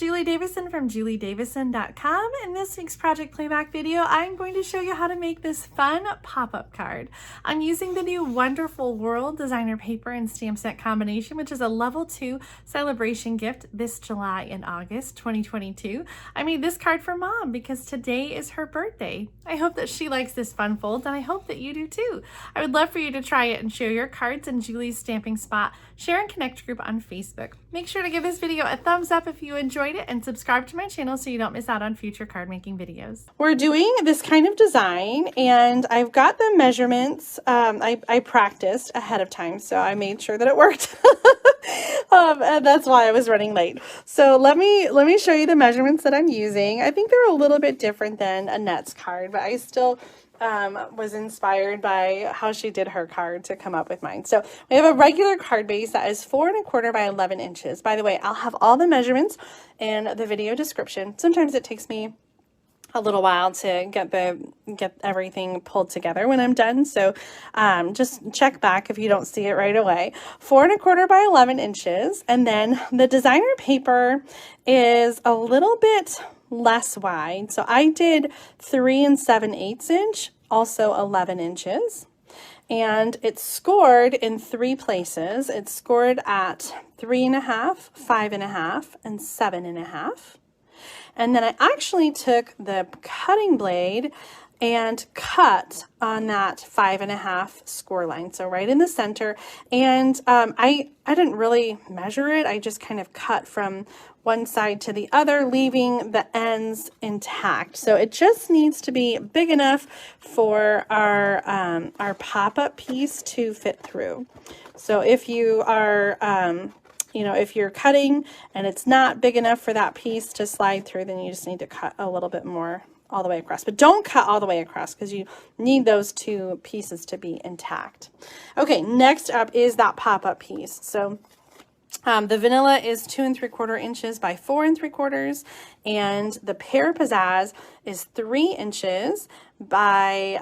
Julie Davison from juliedavison.com. In this week's Project Playback video, I'm going to show you how to make this fun pop-up card. I'm using the new Wonderful World designer paper and stamp set combination, which is a level 2 Sale-a-Bration gift this July and August 2022. I made this card for Mom because today is her birthday. I hope that she likes this fun fold, and I hope that you do too. I would love for you to try it and share your cards in Julie's Stamping Spot Share and Connect group on Facebook. Make sure to give this video a thumbs up if you enjoyed it and subscribe to my channel so you don't miss out on future card making videos. We're doing this kind of design and I've got the measurements. I practiced ahead of time, so I made sure that it worked. And that's why I was running late. So let me show you the measurements that I'm using. I think they're a little bit different than Annette's card, but I still was inspired by how she did her card to come up with mine. So we have a regular card base that is 4 1/4 by 11 inches. By the way, I'll have all the measurements in the video description. Sometimes it takes me a little while to get everything pulled together when I'm done. So just check back if you don't see it right away. 4 1/4 by 11 inches. And then the designer paper is a little bit less wide. So I did 3 7/8 inch, also 11 inches. And it's scored in 3 places. It's scored at 3 1/2, 5 1/2, and 7 1/2. And then I actually took the cutting blade and cut on that 5 1/2 score line. So right in the center. And I didn't really measure it. I just kind of cut from one side to the other, leaving the ends intact. So it just needs to be big enough for our pop-up piece to fit through. So if you are, if you're cutting and it's not big enough for that piece to slide through, then you just need to cut a little bit more all the way across. But don't cut all the way across because you need those 2 pieces to be intact. Okay, next up is that pop-up piece. So the vanilla is 2 3/4 inches by 4 3/4, and the Pear Pizzazz is 3 inches by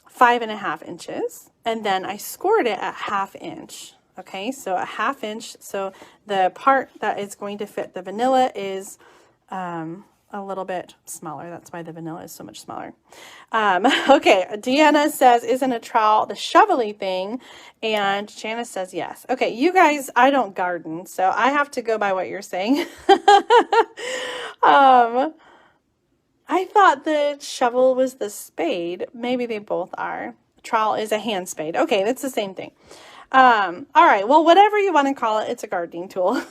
5 1/2 inches. And then I scored it at 1/2 inch. Okay, so a 1/2 inch. So the part that is going to fit the vanilla is a little bit smaller. That's why the vanilla is so much smaller. Okay, Deanna says, isn't a trowel the shovelly thing? And Janice says, yes. Okay, you guys, I don't garden, so I have to go by what you're saying. I thought the shovel was the spade. Maybe they both are. Trowel is a hand spade. Okay, that's the same thing. All right, well, whatever you want to call it, it's a gardening tool.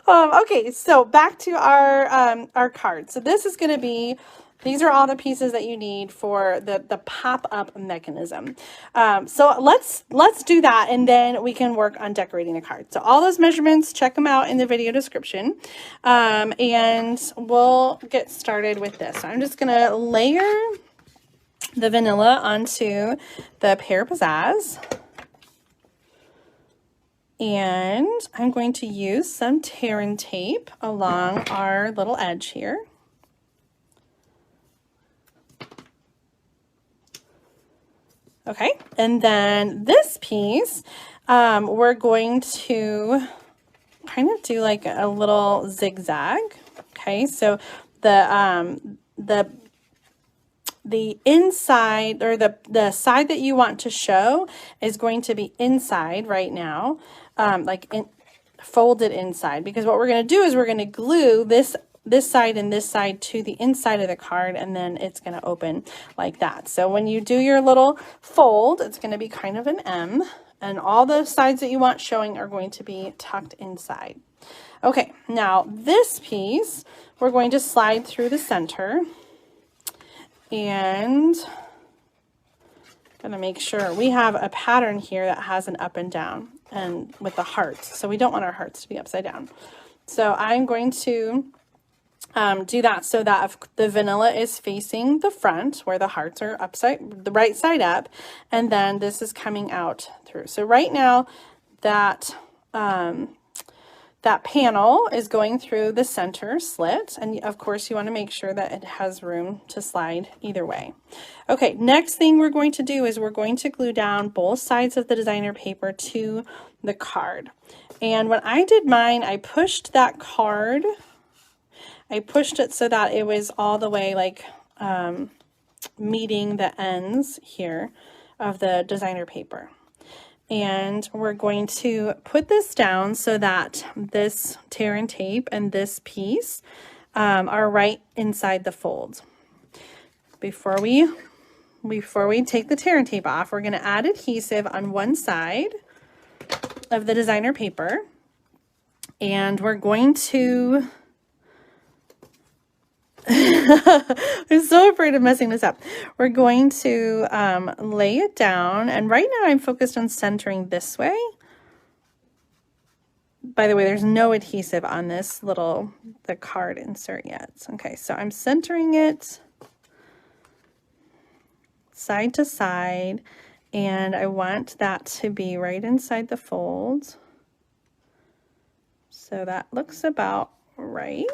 Okay, so back to our card. So this is going to be, these are all the pieces that you need for the pop-up mechanism. So let's do that, and then we can work on decorating the card. So all those measurements, check them out in the video description, and we'll get started with this. So I'm just going to layer the vanilla onto the Pear Pizzazz. And I'm going to use some tear and tape along our little edge here. Okay, and then this piece, we're going to kind of do like a little zigzag. Okay, so the inside, or the side that you want to show is going to be inside right now, folded inside, because what we're going to do is we're going to glue this side and this side to the inside of the card, and then it's going to open like that. So when you do your little fold, it's going to be kind of an M, and all the sides that you want showing are going to be tucked inside. Okay, now this piece, we're going to slide through the center. And I'm gonna make sure we have a pattern here that has an up and down, and with the hearts. So we don't want our hearts to be upside down. So I'm going to do that so that if the vanilla is facing the front where the hearts are the right side up, and then this is coming out through. So right now that that panel is going through the center slit, and of course you want to make sure that it has room to slide either way. Okay, next thing we're going to do is we're going to glue down both sides of the designer paper to the card. And when I did mine, I pushed that card, I pushed it so that it was all the way like meeting the ends here of the designer paper. And we're going to put this down so that this tear and tape and this piece are right inside the fold. Before we take the tear and tape off, we're going to add adhesive on one side of the designer paper, and we're going to I'm so afraid of messing this up. We're going to lay it down, and right now I'm focused on centering this way. By the way, there's no adhesive on this the card insert yet. Okay, so I'm centering it side to side, and I want that to be right inside the fold. So that looks about right.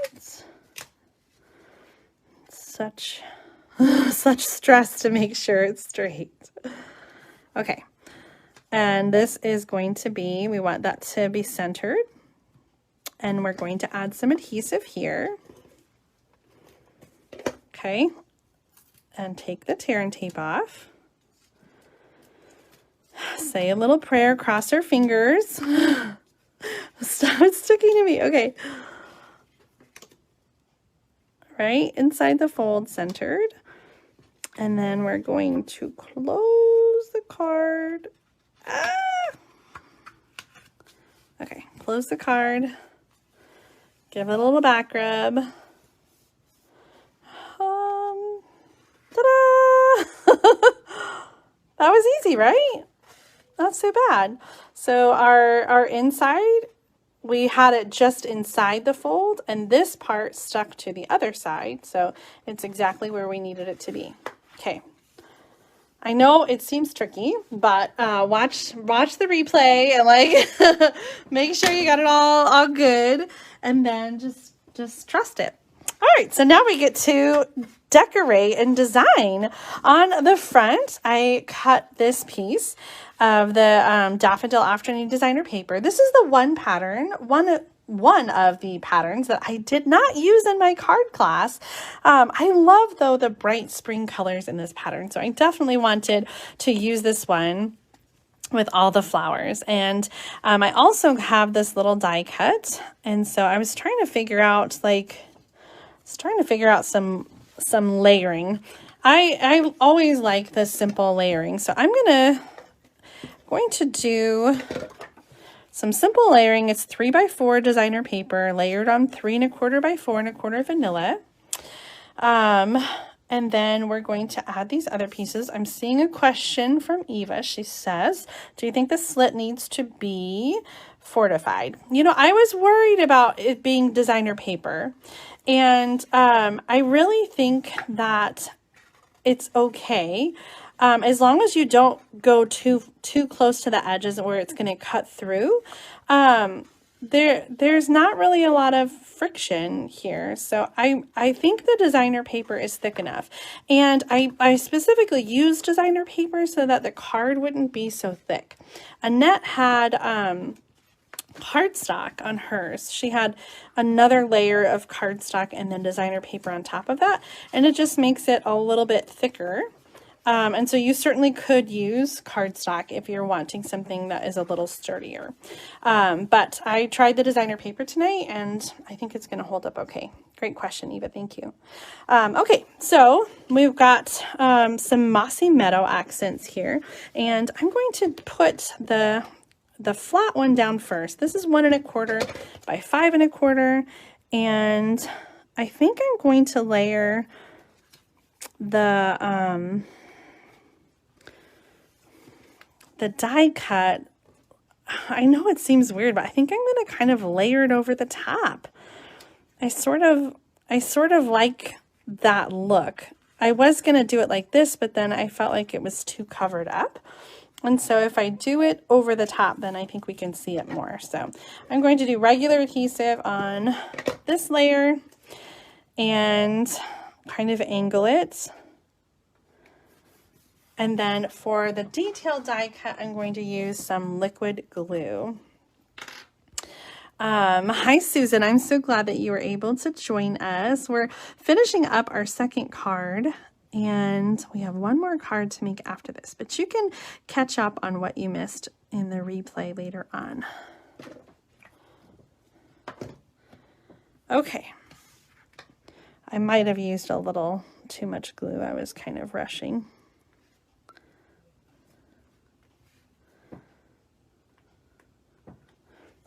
Such stress to make sure it's straight. Okay, and this is going to be, we want that to be centered, and we're going to add some adhesive here. Okay, and take the tear and tape off. Say a little prayer, cross our fingers. Stop sticking to me. Okay. Right inside the fold, centered. And then we're going to close the card. Okay, close the card. Give it a little back rub. Ta-da! That was easy, right? Not so bad. So our inside, we had it just inside the fold, and this part stuck to the other side, so it's exactly where we needed it to be. Okay, I know it seems tricky, but watch the replay and like make sure you got it all good, and then just trust it. All right, so now we get to decorate and design. On the front, I cut this piece of the Daffodil Afternoon Designer paper. This is the one pattern, one of the patterns that I did not use in my card class. I love, though, the bright spring colors in this pattern, so I definitely wanted to use this one with all the flowers. And I also have this little die cut, and so I was trying to figure out some layering. I always like the simple layering, so I'm going to do some simple layering. It's 3x4 designer paper layered on 3 1/4 by 4 1/4 vanilla. And then we're going to add these other pieces. I'm seeing a question from Eva. She says, do you think the slit needs to be fortified? You know, I was worried about it being designer paper, and I really think that it's okay. As long as you don't go too close to the edges where it's going to cut through, there's not really a lot of friction here. So I think the designer paper is thick enough. And I specifically used designer paper so that the card wouldn't be so thick. Annette had cardstock on hers. She had another layer of cardstock and then designer paper on top of that, and it just makes it a little bit thicker. And so you certainly could use cardstock if you're wanting something that is a little sturdier. But I tried the designer paper tonight, and I think it's going to hold up okay. Great question, Eva. Thank you. Okay, so we've got some mossy meadow accents here, and I'm going to put the flat one down first. This is 1 1/4 by 5 1/4, and I think I'm going to layer the die cut. I know it seems weird, but I think I'm going to kind of layer it over the top. I sort of like that look. I was going to do it like this, but then I felt like it was too covered up. And so if I do it over the top, then I think we can see it more. So I'm going to do regular adhesive on this layer and kind of angle it. And then for the detail die cut, I'm going to use some liquid glue. Hi, Susan. I'm so glad that you were able to join us. We're finishing up our second card, and we have one more card to make after this, but you can catch up on what you missed in the replay later on. Okay. I might have used a little too much glue. I was kind of rushing.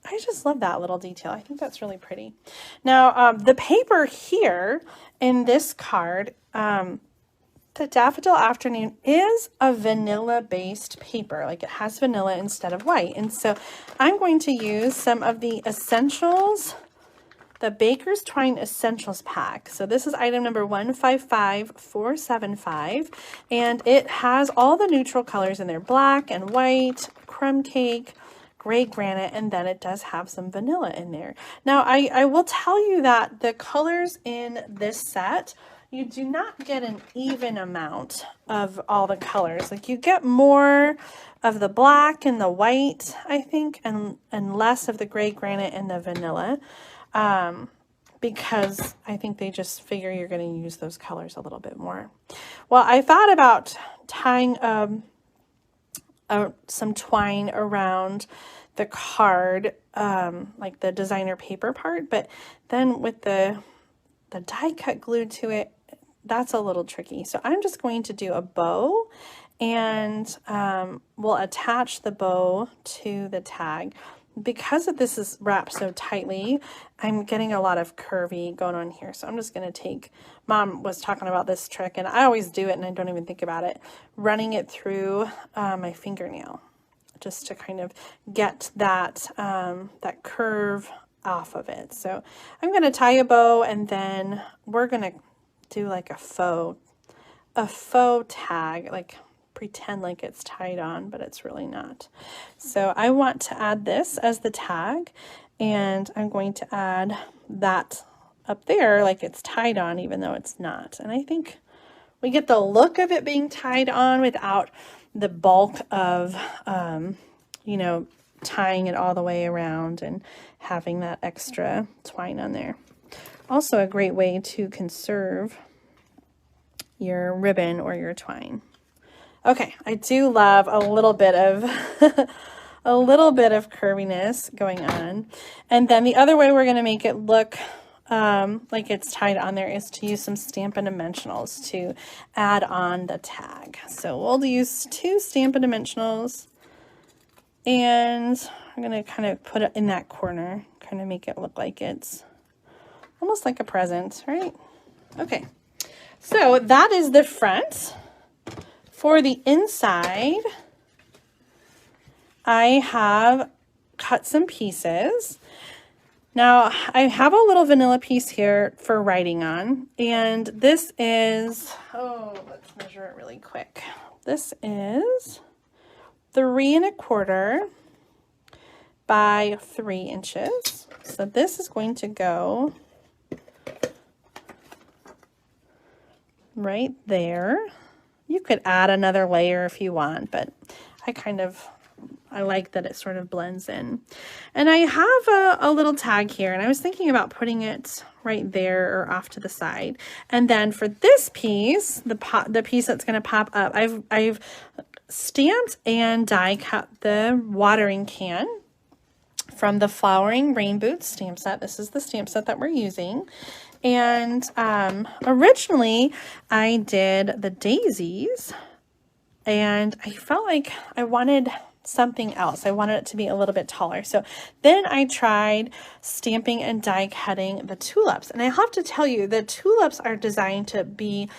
I just love that little detail. I think that's really pretty. Now, the paper here in this card, the Daffodil Afternoon is a vanilla-based paper. Like, it has vanilla instead of white. And so I'm going to use some of the Essentials, the Baker's Twine Essentials pack. So this is item number 155475, and it has all the neutral colors in there: black and white, crumb cake, gray granite, and then it does have some vanilla in there. Now, I will tell you that the colors in this set, you do not get an even amount of all the colors. Like, you get more of the black and the white, I think, and less of the gray granite and the vanilla, because I think they just figure you're going to use those colors a little bit more. Well, I thought about tying some twine around the card, like the designer paper part, but then with the die cut glued to it, that's a little tricky. So I'm just going to do a bow, and we'll attach the bow to the tag. Because this is wrapped so tightly, I'm getting a lot of curvy going on here. So I'm just going to take, Mom was talking about this trick, and I always do it and I don't even think about it, running it through my fingernail, just to kind of get that, that curve off of it. So I'm going to tie a bow, and then we're going to do like a faux tag, like pretend like it's tied on, but it's really not. So I want to add this as the tag, and I'm going to add that up there like it's tied on, even though it's not. And I think we get the look of it being tied on without the bulk of, you know, tying it all the way around and having that extra twine on there. Also a great way to conserve your ribbon or your twine. Okay, I do love a little bit of a little bit of curviness going on. And then the other way we're going to make it look like it's tied on there is to use some Stampin' Dimensionals to add on the tag. So we'll use 2 Stampin' Dimensionals, and I'm going to kind of put it in that corner, kind of make it look like it's almost like a present, right? Okay, so that is the front. For the inside, I have cut some pieces. Now, I have a little vanilla piece here for writing on, and this is, let's measure it really quick. This is 3 1/4 by 3 inches. So this is going to go right there. You could add another layer if you want, but I like that it sort of blends in. And I have a little tag here, and I was thinking about putting it right there or off to the side. And then for this piece, the piece that's going to pop up, I've stamped and die cut the watering can from the Flowering Rain Boots stamp set. This is the stamp set that we're using. And originally I did the daisies, and I felt like I wanted something else. I wanted it to be a little bit taller. So then I tried stamping and die cutting the tulips. And I have to tell you, the tulips are designed to be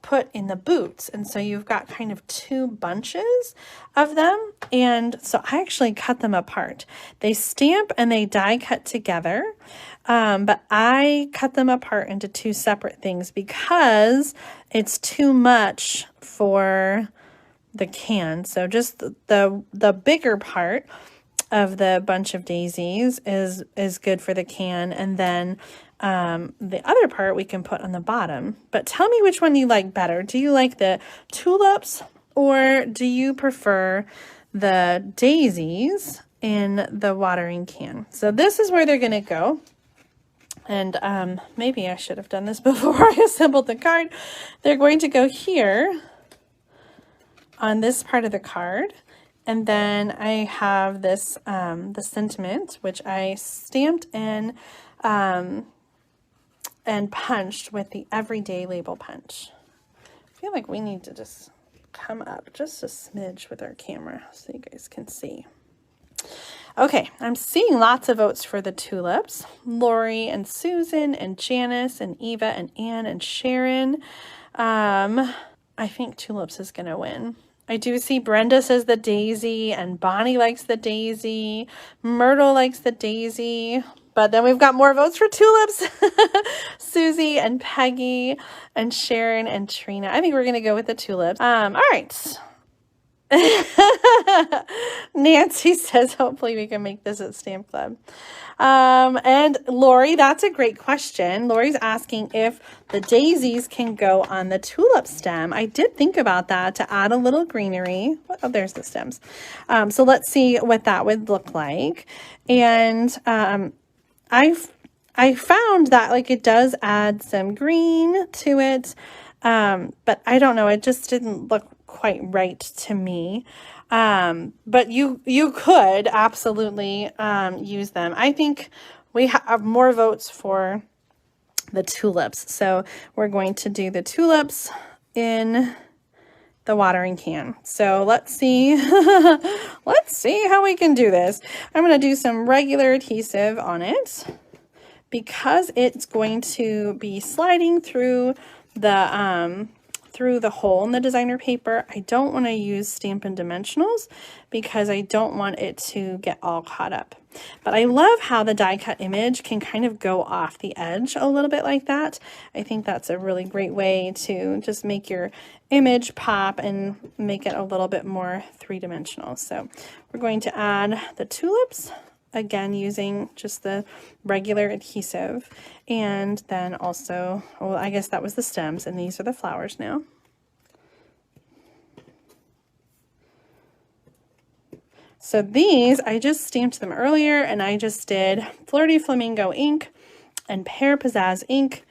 put in the boots. And so you've got kind of 2 bunches of them. And so I actually cut them apart. They stamp and they die cut together. But I cut them apart into 2 separate things because it's too much for the can. So just the bigger part of the bunch of daisies is good for the can, and then the other part we can put on the bottom. But tell me which one you like better. Do you like the tulips, or do you prefer the daisies in the watering can. So this is where they're going to go. And maybe I should have done this before I assembled the card. They're going to go here on this part of the card. And then I have this, the sentiment, which I stamped in and punched with the Everyday Label Punch. I feel like we need to just come up just a smidge with our camera so you guys can see. Okay, I'm seeing lots of votes for the tulips. Lori and Susan and Janice and Eva and Ann and Sharon. I think tulips is going to win. I do see Brenda says the daisy, and Bonnie likes the daisy. Myrtle likes the daisy. But then we've got more votes for tulips. Susie and Peggy and Sharon and Trina. I think we're going to go with the tulips. All right. Nancy says, hopefully we can make this at Stamp Club. And Lori, that's a great question. Lori's asking if the daisies can go on the tulip stem. I did think about that, to add a little greenery. Oh, there's the stems. So let's see what that would look like. And I found that like it does add some green to it, but I don't know, it just didn't look quite right to me. But you could absolutely use them. I think we have more votes for the tulips, so we're going to do the tulips in the watering can. So let's see let's see how we can do this. I'm going to do some regular adhesive on it because it's going to be sliding through the hole in the designer paper. I don't want to use Stampin' Dimensionals because I don't want it to get all caught up. But I love how the die cut image can kind of go off the edge a little bit like that. I think that's a really great way to just make your image pop and make it a little bit more three-dimensional. So we're going to add the tulips, again using just the regular adhesive, and then also, well, I guess that was the stems, and these are the flowers now. So these, I just stamped them earlier, and I just did Flirty Flamingo ink and Pear Pizzazz ink,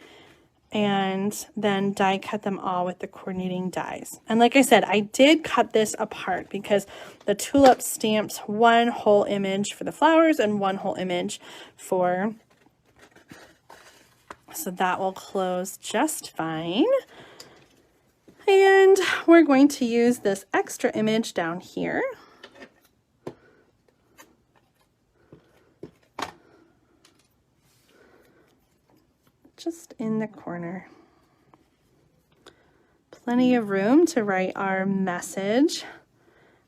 and then die cut them all with the coordinating dies. And like I said, I did cut this apart because the tulip stamped one whole image for the flowers and one whole image for, so that will close just fine. And we're going to use this extra image down here. Just in the corner. Plenty of room to write our message.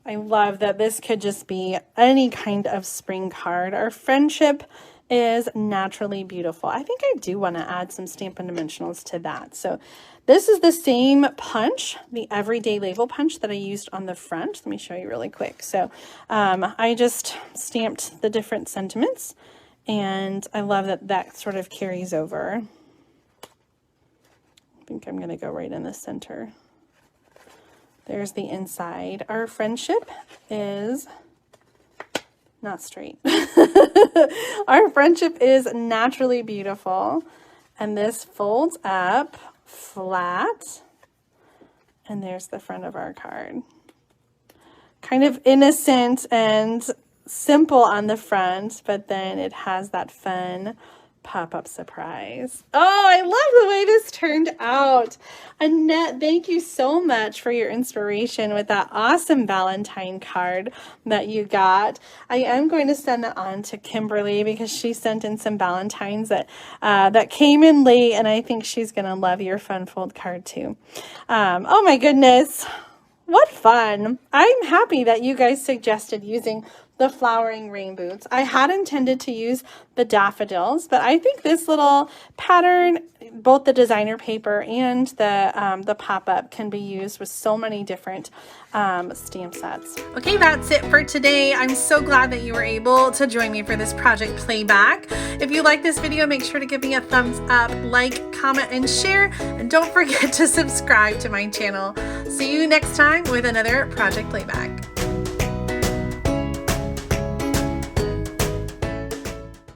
I love that this could just be any kind of spring card. Our friendship is naturally beautiful. I think I do want to add some Stampin' Dimensionals to that. So this is the same punch, the Everyday Label Punch that I used on the front. Let me show you really quick. So I just stamped the different sentiments, and I love that that sort of carries over. I think I'm going to go right in the center. There's the inside. Our friendship is not straight. Our friendship is naturally beautiful. And this folds up flat. And there's the front of our card. Kind of innocent and simple on the front, but then it has that fun pop-up surprise. Oh, I love the way this turned out. Annette, thank you so much for your inspiration with that awesome Valentine card that you got. I am going to send that on to Kimberly because she sent in some Valentines that that came in late, and I think she's gonna love your fun fold card too. Oh my goodness, what fun. I'm happy that you guys suggested using the flowering rain boots. I had intended to use the daffodils, but I think this little pattern, both the designer paper and the pop-up, can be used with so many different stamp sets. Okay, that's it for today. I'm so glad that you were able to join me for this project Playback. If you like this video, make sure to give me a thumbs up, like, comment, and share, and don't forget to subscribe to my channel. See you next time with another Project Playback.